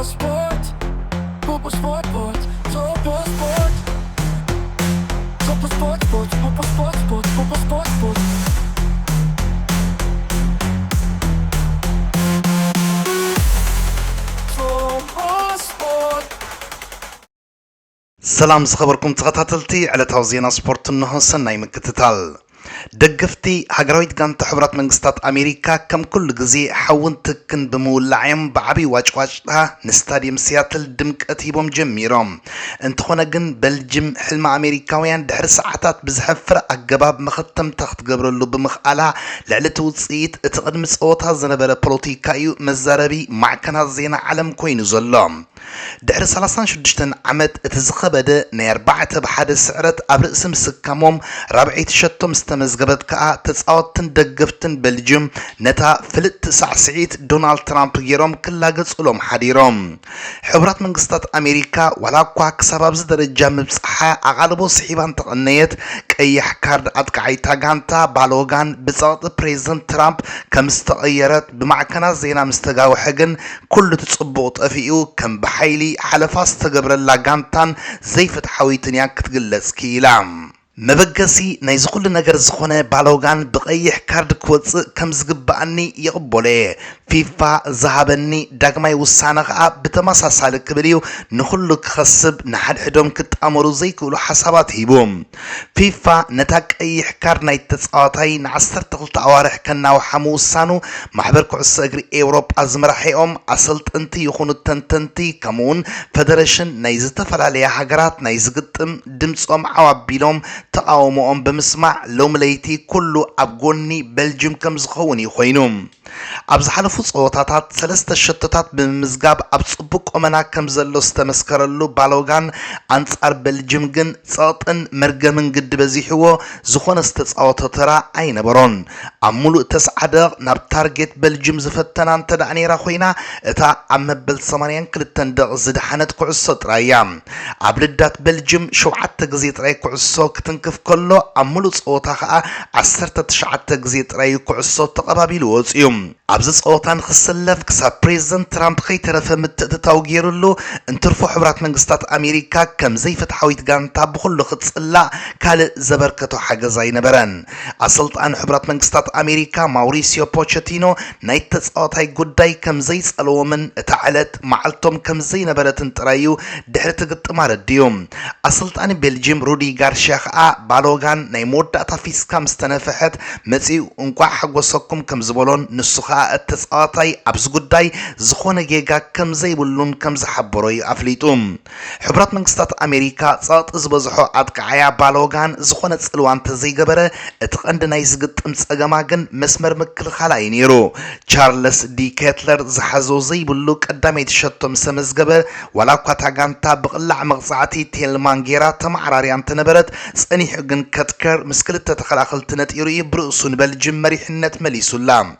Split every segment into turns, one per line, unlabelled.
sport, Popo sport, Topo sport, Topo sport, Popo sport, Popo sport.
سلام زخبركم تغطاتلتي على توزينا سبورت النهو سناي مكتتال دقفتي هاجرويت غانت حبرات منغستات أمريكا كم كل جزي حاون تكن بمولعيم بعبي واجها نستاديوم سياتل دمك أتيبهم جميرهم انتخونا جن بلجم حلم أمريكاويان دحر ساعتات بزحفر أجباب مختم تحت قبر اللو بمخالها لعلت وصيت اتقدم صوتها زنبرة بوليتيكايو مزاربي مع كان زينا علم كوين زلام دحر 36 عمد اتزخبده نيربعة بحد سعرت أبرقسم سكامهم رابعيت شتم استمزقبت كأ تتصاوتن دقفتن بلجم نتا فلت سعسعيت دونالد ترامب جيروم كلا قصولهم حديروم حبرات من قصة أمريكا ولا كواك سبب زدرجة مبصحة أغالبو صحيبان تقنيت كأي حكارد أدقعيتا غانتا بالوغان بصوت بريزنت ترامب كمستغيرت بمعكنا زينا مستقاو حقن كل تصبوط أفيو كم بحيلي حلفاس تقبر اللاغانتان زي فتحويتن ياك تقلس كيلام مبقسي نايزقل نجر زخونة بالوغان بقيح كارد كوتس كم زقبعني يقبله فيفا ذهبني داقماي وسانغا بتماسا سالك بليو نخلق خصب نحد حدوم كت أمرو زي كولو حسابات هيبوم فيفا نتاك ايح كارد نايتتصاوتاي نعستر تغلط عوارح كنا وحموسانو محبركو عساقري ايوروب ازمرحيهم اصلت انتي يخونو التنتنتي كمون فدرشن نايزتفل عليها حقرات نايزقتم دمسهم عوابيلهم تقاومهم بمسمع لو مليتي كله أبقوني بلجم كم زخوني خوينوم أبز حلفو صوتاتات سلسة الشتتات بمزقاب أبصبك أمنا كم زلو استمسكرلو بالوغان أنصار بلجم جن صوتن مرقمن قد بزيحوو زخون استصوتاترا أين برون أمولو تسعدغ ناب تارجت بلجم زفتنان تدعني راخوينا اتا أمبل سمانيان كلتن دغ زدحانت كعصوت رايام أبلدات بلجم شو عدت قزيت راي كعصو كتنكف كله أمولو صوتاها عسرت تشعدت قزيت راي كعصو تقبابيلو وزيوم أبز صوتان خسلف كسا بريزنت ترامب خيترف متتاوغيرلو انترفو حبرات منقستات أمريكا كم زي فتحويت غانتا بخلو ختصلا كال زبركتو حاجة زي نبران أصلت أن حبرات منقستات أمريكا ماوريسيو بوتشاتينو نايت تصوتاي قداي كم زي سألو من تعالت معلتم كم زي نبرت انترايو دحرت قط مارديوم أصلت أن بلجيم رودي غارشيخ بالوغان نايمود داتا فيسكا مستنفحت مزيو انقوا حقو سوكم كم زبولون نسخاء التسقاطي أبز قداي زخونة جيجا كم زي بلون كم زحبروي أفليتوم حبرات منقستات أمريكا صات إزبزحو أدقعيا بالوغان زخونة سلوان تزي قبرة اتقند نايزقت امسقماغن مسمر مكل خلاي نيرو تشارلس دي كيتلر زحزو زي بلوك قدامي تشتم سمزقبر ولا قطاقانتا بقلع مغزعتي تيلمانجيرا تمعراريان تنبرت سأني حقن كتكر مسكلت تخلاخل تنتيرو يبرقسون بلجم مريحنت مليسو اللام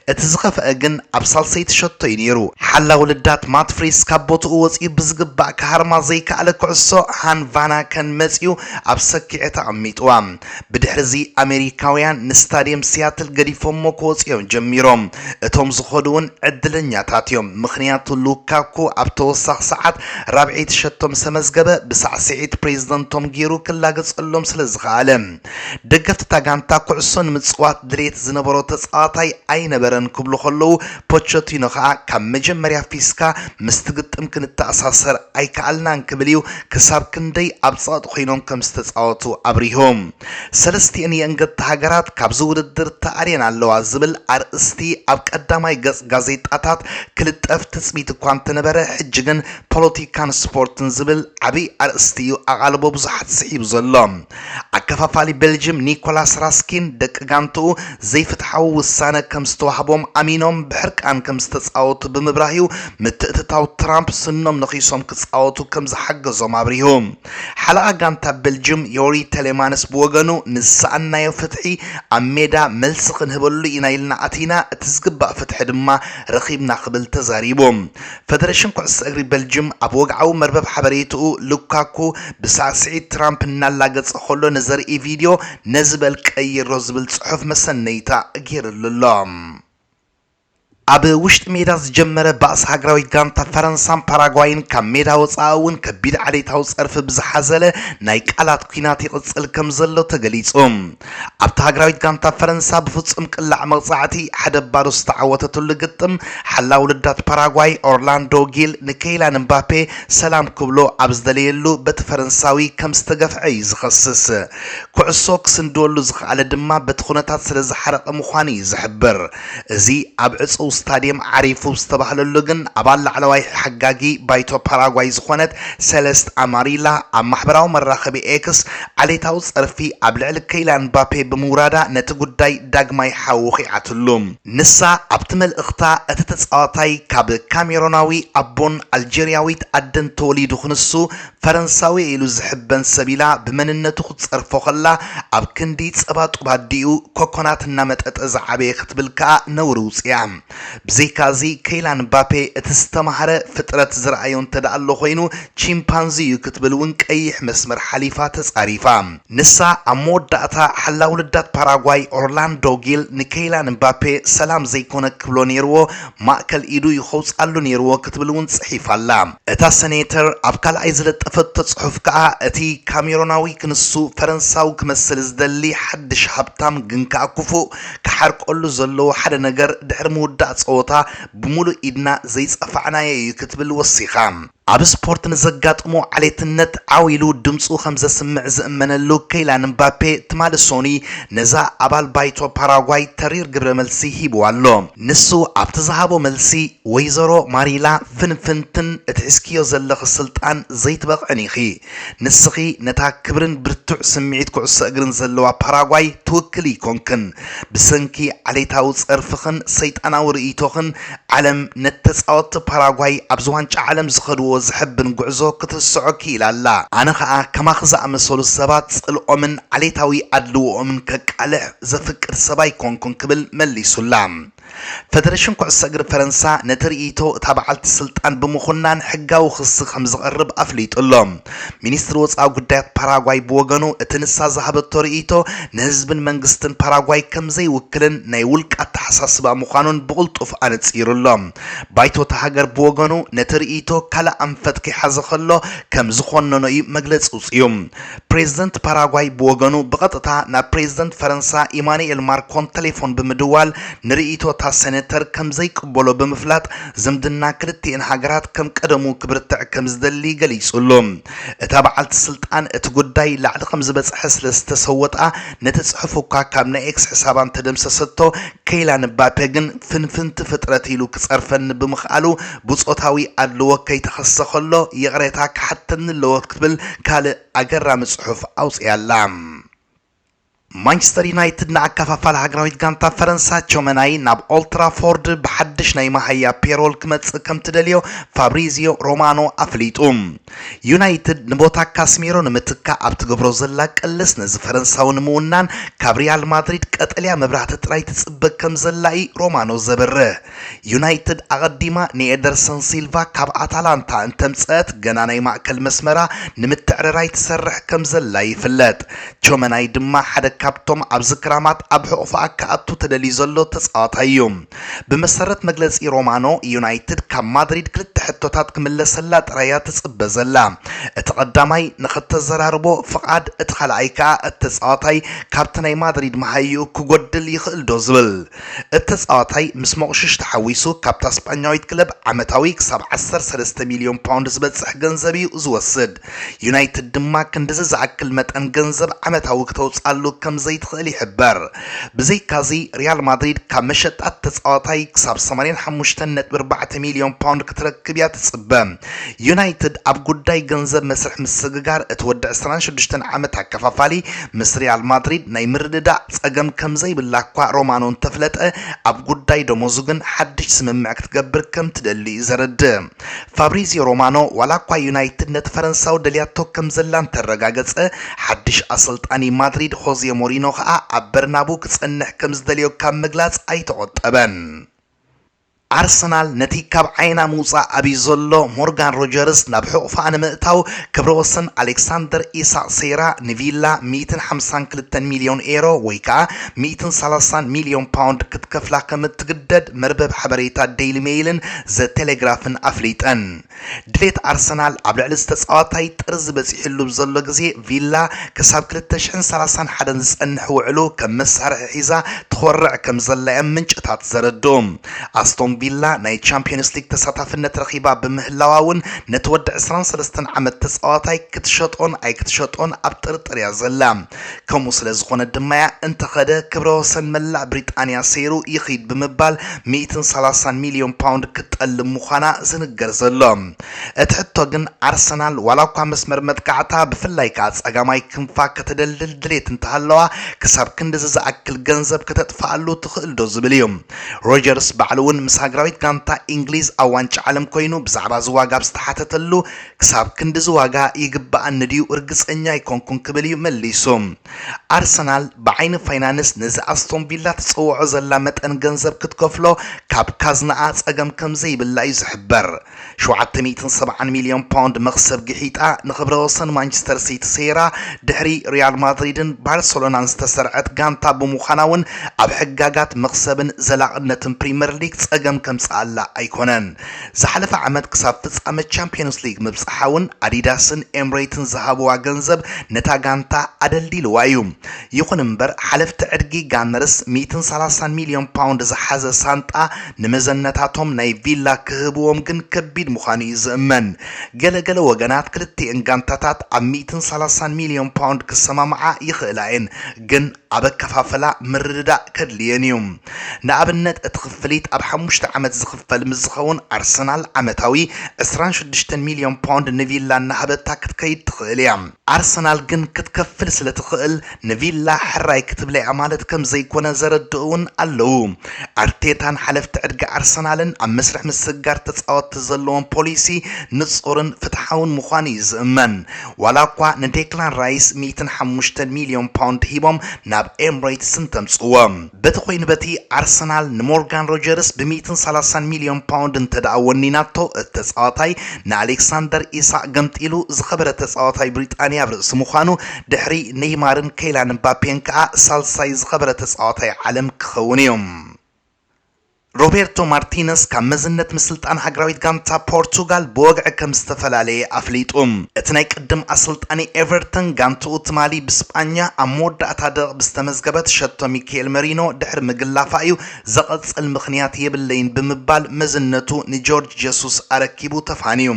اتزغف اجن ابصال سيت شطي نيرو حلا ولدات مات فريس كابوتو وصي بزغبا كهرما زي كاله كعسو هان فانا كان مزيو ابسكي اتعميطوام بدحرزي امريكاويان نستاديوم سياتل غريفومو كوصيون جميروم اتوم زخدون عدلنياتاتيوم مخنياتو لوكاكو ابتوسخ ساعات رابعيت شتم سمزغبه بسعسعيت بريزيدنتوم غيرو كلا قصلهم سلازغالم دغفت تاغانتا كعسون مصوات دريت زنبرو تصاطاي أي نبرن كبلو خلو بوتشاتينو خا كم مجمريا فيسكا مستقط يمكن التأساسر أي كعلنان كبليو كساب كندي أبصاد خينون كم استتصاوتو أبريهم سلستي أني أنقد هاجرات كابزود الدر تأرين على اللوازبل أرستي أبك قدامي غازيت أتات كلت أفتسميت كوانت نبره حجن بوليتيكان سبورتن زبل عبي أرستيو أغالبو بزحت سحيب ظلام عكفافالي بلجم نيكولاس راسكين دك غانتو زي فتحو والسانة كم ستوحبهم أمينهم بحرك أن كم ستتصاوت بمبراهيو متتتاو ترامب سنهم نقيسهم كتصاوتو كم زحق زوم عبريهم حلقة غانتا بلجم يوري تليمانس بوغنو نسانا يفتحي أميدا ملسقن هبولو إنايلنا أتينا تزقبا فتح دما رقيبنا قبل تزاريبهم فدرشن كعس أغري بلجم أبوغعو مربب حبريتو لوكاكو بسعسعي ترامب نالاقص خلو نزر اي فيديو نزبل كأي روزبل صحف مسنيتا غير اللام ኣብ ውሽጢ ሜዳ ዝጀመረ ባእስ ሃገራዊት ጋንታ ፈረንሳን ፓራጓይን ካብ ሜዳ ወፃውን ከቢድ ዓሌታዊ ፀርፊ ብዝሓዘለ ናይ ቃላት ኩናት ይቕፅል ከም ዘሎ ተገሊጾም ኣብታ ሃገራዊት ጋንታ ፈረንሳ ብፍጹም ቅላዕ መቕፃዕቲ ሓደ ባዶ ዝተዓወተትሉ ግጥም ሓላው ልዳት ፓራጓይ ኦርላንዶ ጊል ንኬይላን ምባፔ ሰላም ክብሎ ኣብ ዝደለየሉ በቲ ፈረንሳዊ ከም ዝተገፍዐ እዩ ዝኸስስ ኩዕሶ ክስንድወሉ ዝኽኣለ ድማ በቲ ኩነታት ስለ ዝሓረቐ ምዃኑ እዩ ዝሕብር እዚ ኣብ ዕፁው ስታዲየም ዓሪፉ ዝተባህለሉ ግን ኣባል ላዕለዋይ ሓጋጊ ባይቶ ፓራጓይ ዝኾነት ሰለስት ኣማሪላ ኣብ ማሕበራዊ መራኸቢ ኤክስ ዓሌታዊ ፀርፊ ኣብ ልዕሊ ኬይላን ምባፔ ብምውራዳ ነቲ ጉዳይ ዳግማይ ሓወኺዓትሉ ንሳ ኣብቲ መልእኽታ እቲ ተፃዋታይ ካብ ካሜሮናዊ ኣቦን ኣልጀርያዊት ኣደን ተወሊዱ ክንሱ ፈረንሳዊ ኢሉ ዝሕበን ሰቢላ ብመንነቱ ክትፀርፎ ከላ ኣብ ክንዲ ፀባ ጡባዲኡ ኮኮናት እናመጠጠ ዝዓበየ ክትብል ከዓ ነውሪ ውፅያ ብዘይካዚ ኬይላን ምባፔ እቲ ዝተማሃረ ፍጥረት ዝረኣዮ እንተደኣ ኣሎ ኮይኑ ቺምፓንዚ እዩ ክትብል እውን ቀይሕ መስመር ሓሊፋ ተፃሪፋ ንሳ ኣብ መወዳእታ ሓላው ልዳት ፓራጓይ ኦርላንዶ ጊል ንኬይላን ምባፔ ሰላም ዘይኮነ ክብሎ ነይርዎ ማእከል ኢዱ ይኸውፃሉ ነይርዎ ክትብል እውን ፅሒፋ ኣላ እታ ሴኔተር ኣብ ካልኣይ ዝለጠፈቶ ፅሑፍ ከዓ እቲ ካሜሮናዊ ክንሱ ፈረንሳዊ ክመስል ዝደሊ ሓድሽ ሃብታም ግን ከዓ ክፉእ ክሓርቀሉ ዘለዎ ሓደ ነገር ድሕሪ ምውዳእ ፀወታ ብሙሉእ ኢድና ዘይፀፋዕናየ እዩ ክትብል ወሲኻ ኣብ ስፖርት ንዘጋጥሞ ዓሌትነት ዓዊሉ ድምፁ ከም ዘስምዕ ዝእመነሉ ኬይላን ምባፔ ትማሊ ሶኒ ነዛ ኣባል ባይቶ ፓራጓይ ተሪር ግብረ መልሲ ሂብዋ ኣሎ ንሱ ኣብቲ ዝሃቦ መልሲ ወይዘሮ ማሪላ ፍንፍንትን እትሕዝክዮ ዘለኺ ስልጣን ዘይትበቕዕን ኢኺ ንስኺ ነታ ክብርን ብርቱዕ ስምዒት ኩዕሶ እግርን ዘለዋ ፓራጓይ ትውክል ይኮንክን ብሰንኪ ዓሌታዊ ፀርፍኽን ሰይጣናዊ ርእይቶኽን ዓለም ነተፃወቲ ፓራጓይ ኣብ ዝዋንጫ ዓለም ዝኸድዎ ዝሕብን ጉዕዞ ክትስዖኪ ኢላላ ኣነ ከዓ ከማኽ ዝኣመሰሉ ሰባት ፅልኦምን ዓሌታዊ ኣድልዎኦምን ከቃልሕ ዘፍቅድ ሰባይ ኮንኩን ክብል መሊሱላ ፌደሬሽን ኩዕሶ እግሪ ፈረንሳ ነቲ ርእይቶ እታ በዓልቲ ስልጣን ብምኹናን ሕጋዊ ክሲ ከም ዝቐርብ ኣፍሊጡሎም ሚኒስትሪ ወፃኢ ጉዳያት ፓራጓይ ብወገኑ እቲ ንሳ ዝሃበቶ ርእይቶ ንህዝብን መንግስትን ፓራጓይ ከም ዘይውክልን ናይ ውልቃ ተሓሳስባ ምዃኑን ብቕልጡፍ ኣነፂሩሎም ባይቶ ሃገር ብወገኑ ነቲ ርእይቶ ካልእ ኣንፈት ክሓዘ ከሎ ከም ዝኾነኖ እዩ መግለፂ ውፅዩ ፕሬዚደንት ፓራጓይ ብወገኑ ብቐጥታ ናብ ፕሬዚደንት ፈረንሳ ኢማኑኤል ማክሮን ቴሌፎን ብምድዋል ንርእይቶ ሴኔተር ከም ዘይቅበሎ ብምፍላጥ ዝምድና ክልቲአን ሃገራት ከም ቀደሙ ክብርትዕ ከም ዝደሊ ገሊጹሉ እታ በዓልቲ ስልጣን እቲ ጉዳይ ላዕሊ ከም ዝበፅሐ ስለ ዝተሰወጣ ነቲ ፅሑፉካ ካብ ናይ ኤክስ ሕሳባን ተደምሰሰቶ ኬይላን ምባፔ ግን ፍንፍንቲ ፍጥረት ኢሉ ክፀርፈኒ ብምኽኣሉ ብፆታዊ ኣድልዎ ከይተኸሰ ከሎ የቕሬታ ክሓተኒ ኣለዎ ክትብል ካልእ ኣገራሚ ፅሑፍ ኣውፅያላ ማንቸስተር ዩናይትድ ንኣከፋፋል ሃገራዊት ጋንታ ፈረንሳ ቾመናይ ናብ ኦልትራፎርድ ብሓድሽ ናይ ማሃያ ፔሮል ክመፅእ ከም ትደልዮ ፋብሪዚዮ ሮማኖ ኣፍሊጡ ዩናይትድ ንቦታ ካስሜሮ ንምትካ ኣብ ትገብሮ ዘላ ቅልስ ነዚ ፈረንሳዊ ንምውናን ካብ ሪያል ማድሪድ ቀጠልያ መብራህቲ ጥራይ ትፅበቅ ከም ዘላ እዩ ሮማኖ ዘበርህ ዩናይትድ ኣቐዲማ ንኤደርሰን ሲልቫ ካብ ኣታላንታ እንተምፅአት ገና ናይ ማእከል መስመራ ንምትዕርራይ ትሰርሕ ከም ዘላ ይፍለጥ ቾመናይ ድማ ሓደ ካብቶም ኣብ ዝክራማት ኣብ ሕቑፋ ከኣቱ ተደሊ ዘሎ ተፃዋታይ እዩ ብመሰረት መግለፂ ሮማኖ ዩናይትድ ካብ ማድሪድ ክልተ ሕቶታት ክምለሰላ ጥራያ ትፅበ ዘላ እቲ ቀዳማይ ንኽተዘራርቦ ፍቓድ እቲ ካልኣይ ከዓ እቲ ተፃዋታይ ካብቲ ናይ ማድሪድ መሃይኡ ክጎድል ይኽእል ዶ ዝብል እቲ ተፃዋታይ ምስ መቑሽሽ ተሓዊሱ ካብታ ስጳኛዊት ክለብ ዓመታዊ ክሳብ 13 ሚልዮን ፓውንድ ዝበፅሕ ገንዘብ እዩ ዝወስድ ዩናይትድ ድማ ክንዲዚ ዝኣክል መጠን ገንዘብ ዓመታዊ ክተውፃሉ ከም ዘይትኽእል ይሕበር ብዘይካዚ ሪያል ማድሪድ ካብ መሸጣት ተፃዋታይ ክሳብ 85.4 ሚልዮን ፓውንድ ክትረክብ እያ ትፅበ ዩናይትድ ኣብ ጉዳይ ገንዘብ መስርሕ ምስግጋር እቲ ወዲ 26 ዓመት ኣከፋፋሊ ምስ ሪያል ማድሪድ ናይ ምርድዳእ ፀገም ከም ዘይብላ እኳ ሮማኖ እንተፍለጠ ኣብ ጉዳይ ደሞዙ ግን ሓድሽ ስምምዕ ክትገብር ከም ትደሊ ዘረድእ ፋብሪዚዮ ሮማኖ ዋላ እኳ ዩናይትድ ነቲ ፈረንሳዊ ደልያቶ ከም ዘላ እንተረጋገፀ ሓድሽ ኣሰልጣኒ ማድሪድ ሆዜ ሞሪኖ ከዓ ኣብ በርናቡ ክጸንሕ ከም ዝደልዮ ካብ ምግላጽ ኣይተቆጠበን አርሰናል ነቲ ካብ ዓይና ሙፃ አብይ ዘሎ ሞርጋን ሮጀርስ ናብ ሕቁፋ ንምእታው ክብረ ወሰን አሌክሳንደር ኢሳቅ ሴራ ንቪላ 152 ሚሊዮን ዩሮ ወይ ከዓ 130 ሚሊዮን ፓውንድ ክትከፍላ ከም እትግደድ መርበብ ሓበሬታ ዴይሊ ሜይልን ዘ ቴሌግራፍን አፍሊጠን ድሌት አርሰናል ኣብ ልዕሊ ዝተፃዋታይ ጥርዝ በፂሕሉ ዘሎ ግዜ ቪላ ክሳብ 2031 ዝፀንሕ ውዕሉ ከም መሳርሒ ሒዛ ትኮርዕ ከም ዘላ ምንጭታት ዘረዶም አስቶን ቪላ ናይ ቻምፒየንስ ሊግ ተሳታፍነት ረኺባ በምህላዋውን ነትወድ 23 ዓመት ተፃዋታይ ክትሸጦን አይ ክትሸጦን ኣብ ጥርጥር ያዘላ ከምኡ ስለ ዝኾነ ድማ እንተኸደ ክብረ ወሰን መላእ ብሪጣንያ ሰይሩ ይኺድ ብምባል 130 ሚሊዮን ፓውንድ ክትጠልም ምዃና ዝንገር ዘሎ እቲ ሕቶ ግን አርሰናል ዋላኳ መስመር መጥቃዕታ ብፍላይ ከዓ ጸጋማይ ክንፋ ከተደልል ድሌት እንተሃለዋ ክሳብ ክንዲ ዝኣክል ገንዘብ ከተጥፋሉ ትኽእል ዶ ዝብል እዩ ሮጀርስ ባዕሉውን ምስ ሃገራዊት ጋንታ እንግሊዝ ኣብ ዋንጫ ዓለም ኮይኑ ብዛዕባ ዝዋጋ ዝተሓተተሉ ክሳብ ክንዲ ዝዋጋ ይግባእ ንድዩ እርግፀኛ ይኮንኩን ክብል እዩ መሊሱ አርሰናል ብዓይኒ ፋይናንስ ነዚ አስቶን ቪላ ተፅውዖ ዘላ መጠን ገንዘብ ክትከፍሎ ካብ ካዝናኣ ጸገም ከም ዘይብላ እዩ ዝሕበር 770 ሚሊዮን ፓውንድ መክሰብ ግሒጣ ንኽብረ ወሰን ማንቸስተር ሲቲ ሴራ ድሕሪ ሪያል ማድሪድን ባርሰሎናን ዝተሰርዐት ጋንታ ብምዃናውን ኣብ ሕጋጋት መክሰብን ዘላቅነትን ፕሪምየር ሊግ ጸገም ከምፅኣላ ኣይኮነን ዝሓለፈ ዓመት ክሳብ ፍጻመ ቻምፒየንስ ሊግ ምብፅሓውን አዲዳስን ኤምሬትን ዝሃብዋ ገንዘብ ነታ ጋንታ ኣደልዲልዋ እዩ ይኹን እምበር ሓለፍቲ ዕድጊ ጋነርስ 130 ሚሊዮን ፓውንድ ዝሓዘ ሳንጣ ንመዘነታቶም ናይ ቪላ ክህብዎም ግን ከቢድ ምዃኑ እዩ ዝእመን ገለገለ ወገናት ክልቲአን ጋንታታት ኣብ 130 ሚሊዮን ፓውንድ ክሰማምዓ ይኽእላ እየን ግን ኣብ ኣከፋፈላ ምርድዳእ ከድልየን እዩ ንኣብነት እቲ ክፍሊት ኣብ 5 ዓመት ዝኽፈል ምዝኸውን አርሰናል ዓመታዊ 26 ሚሊዮን ፓውንድ ንቪላ እናሃበታ ክትከይድ ትኽእል እያ አርሰናል ግን ክትከፍል ስለ ትኽእል ንቪላ ሕራይ ክትብላ ማለት ከም ዘይኮነ ዘረድኡን ኣለው አርቴታን ሓለፍቲ ዕድጊ አርሰናልን ኣብ መስርሕ ምስጋር ተፃወቲ ዘለዎም ፖሊሲ ንጹርን ፍትሓውን ምዃኑ እዩ ዝእመን ዋላ እኳ ንዴክላን ራይስ 105 ሚሊዮን ፓውንድ ሂቦም ናብ ኤምሬትስን ተምፅዎም በቲ ኮይኑ በቲ አርሰናል ንሞርጋን ሮጀርስ ብ130 ሚሊዮን ፓውንድ እንተደኣወኒናቶ ተፃዋታይ ንአሌክሳንደር ኢሳቅ ገምጢሉ ዝኸበረ ተፃዋታይ ብሪጣንያ ኣብ ርእሲ ምዃኑ ድሕሪ ኔይማርን ኬይላን ምባፔን ከዓ ሳልሳይ ዝኸበረ ተፃዋታይ ዓለም ክኸውን እዮም ሮቤርቶ ማርቲነስ ካብ መዝነት ምስልጣን ሃገራዊት ጋንታ ፖርቱጋል ብወግዒ ከም ዝተፈላለየ ኣፍሊጡም እቲ ናይ ቅድም ኣሰልጣኒ ኤቨርተን ጋንትኡ ትማሊ ብስጳኛ ኣብ መወዳእታ ደቕ ብዝተመዝገበት ሸቶ ሚካኤል መሪኖ ድሕሪ ምግላፋ እዩ ዘቐፅል ምኽንያት የብለይን ብምባል መዝነቱ ንጆርጅ ጀሱስ ኣረኪቡ ተፋንዩ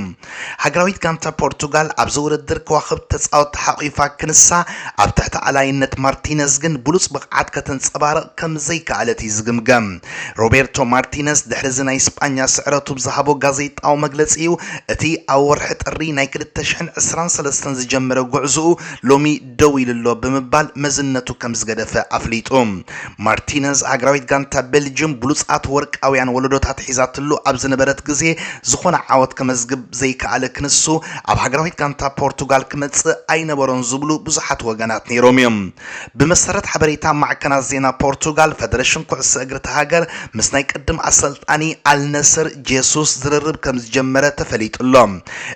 ሃገራዊት ጋንታ ፖርቱጋል ኣብ ዝውድድር ከዋኽብቲ ተፃወቲ ሓቒፋ ክንሳ ኣብ ትሕቲ ኣላይነት ማርቲነስ ግን ብሉፅ ብቕዓት ከተንፀባርቕ ከም ዘይከኣለት እዩ ዝግምገም ሮቤርቶ ማርቲነስ ድሕሪ ናይ ስጳኛ ስዕረቱ ብዝሃቦ ጋዜጣዊ መግለፂ እዩ እቲ ኣብ ወርሒ ጥሪ ናይ 2023 ዝጀመረ ጉዕዝኡ ሎሚ ደው ኢሉሎ ብምባል መዝነቱ ከም ዝገደፈ ኣፍሊጡ ማርቲነስ ሃገራዊት ጋንታ ቤልጅየም ብሉፃት ወርቃውያን ወለዶታት ሒዛትሉ ኣብ ዝነበረት ግዜ ዝኾነ ዓወት ከመዝግብ ዘይከኣለ ክንሱ ኣብ ሃገራዊት ጋንታ ፖርቱጋል ክመፅእ ኣይነበሮን ዝብሉ ብዙሓት ወገናት ነይሮም እዮም ብመሰረት ሓበሬታ ማዕከናት ዜና ፖርቱጋል ፌደሬሽን ኩዕሶ እግሪ ተሃገር ምስ ናይ ቅድም አሰልጣኒ አልነስር ጄሱስ ዝርርብ ከም ዝጀመረ ተፈሊጡሎም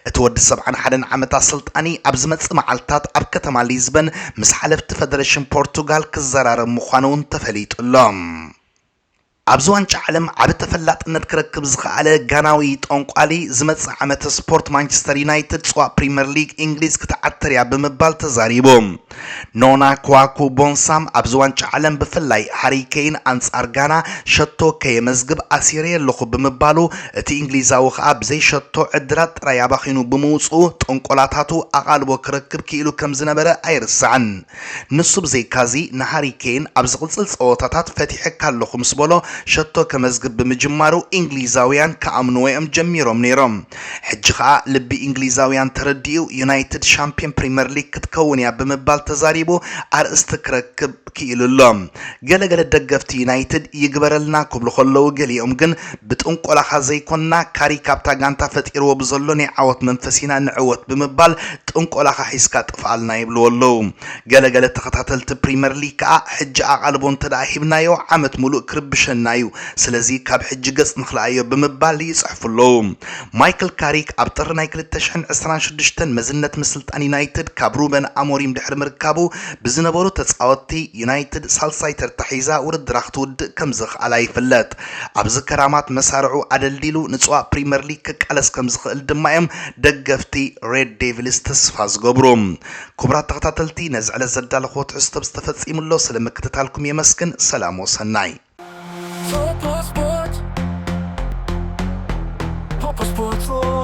እቲ ወዲ 71 ዓመት አሰልጣኒ ኣብ ዝመጽእ መዓልታት ኣብ ከተማ ሊዝበን ምስ ሓለፍቲ ፌደሬሽን ፖርቱጋል ክዘራረብ ምዃኑን ተፈሊጡሎም ኣብዚ ዋንጫ ዓለም ዓብ ተፈላጥነት ክረክብ ዝኽኣለ ጋናዊ ጠንቋሊ ዝመጽእ ዓመት ስፖርት ማንቸስተር ዩናይትድ ጽዋእ ፕሪምየር ሊግ እንግሊዝ ክትዓተር እያ ብምባል ተዛሪቦም ኖና ክዋኩ ቦንሳም ኣብዚ ዋንጫ ዓለም ብፍላይ ሃሪ ኬን አንጻር ጋና ሸቶ ከየመዝግብ ኣሲረ ኣለኹ ብምባሉ እቲ እንግሊዛዊ ከዓ ብዘይ ሸቶ ዕድላት ጥራይ ኣባኺኑ ብምውፅኡ ጠንቆላታቱ ኣቓልቦ ክረክብ ክኢሉ ከም ዝነበረ ኣይርስዓን ንሱ ብዘይካዚ ንሃሪ ኬን ኣብ ዝቕፅል ፀወታታት ፈቲሐካ ኣለኹ ምስ በሎ ሸቶ ከመዝግብ ብምጅማሩ እንግሊዛውያን ከኣምንወኦም ጀሚሮም ነይሮም ሕጂ ከዓ ልቢ እንግሊዛውያን ተረዲኡ ዩናይትድ ሻምፒዮን ፕሪምየር ሊግ ክትከውን እያ ብምባል ተዛሪቡ ኣርእስቲ ክረክብ ክኢሉሎም ገለገለ ደገፍቲ ዩናይትድ ይግበረልና ክብሉ ከለዉ ገሊኦም ግን ብጥንቆላኻ ዘይኮንና ካሪ ካብታ ጋንታ ፈጢርዎ ብዘሎ ናይ ዓወት መንፈሲና ንዕወት ብምባል ጥንቆላኻ ሒዝካ ጥፍኣልና ይብልዎ ኣለዉ ገለገለ ተኸታተልቲ ፕሪምየር ሊግ ከዓ ሕጂ ኣቓልቦ እንተደኣ ሂብናዮ ዓመት ሙሉእ ክርብሸና ናዩ ስለዚ ካብ ሕጂ ገጽ ንኽላዮ ብምባል ይጽሕፍለው ማይክል ካሪክ ኣብ ጥር ናይ 2026 መዝነት ምስልጣን ዩናይትድ ካብ ሩበን አሞሪም ድሕሪ ምርካቡ ብዝነበሩ ተጻወቲ ዩናይትድ ሳልሳይ ተርታሒዛ ውድድር ክትውድእ ከም ዝኽኣላ ይፍለጥ ኣብዚ ከራማት መሳርዑ ኣደልዲሉ ንጽዋ ፕሪምየር ሊግ ክቃለስ ከም ዝኽእል ድማ እዮም ደገፍቲ ሬድ ዴቪልስ ተስፋ ዝገብሩ ክቡራት ተኸታተልቲ ነዚ ዕለት ዘዳለኽዎ ትሕዝቶ ዝተፈጺሙሎ ስለምክትታልኩም የመስግን ሰላም ወሰናይ
Popo Sport. Popo Sport.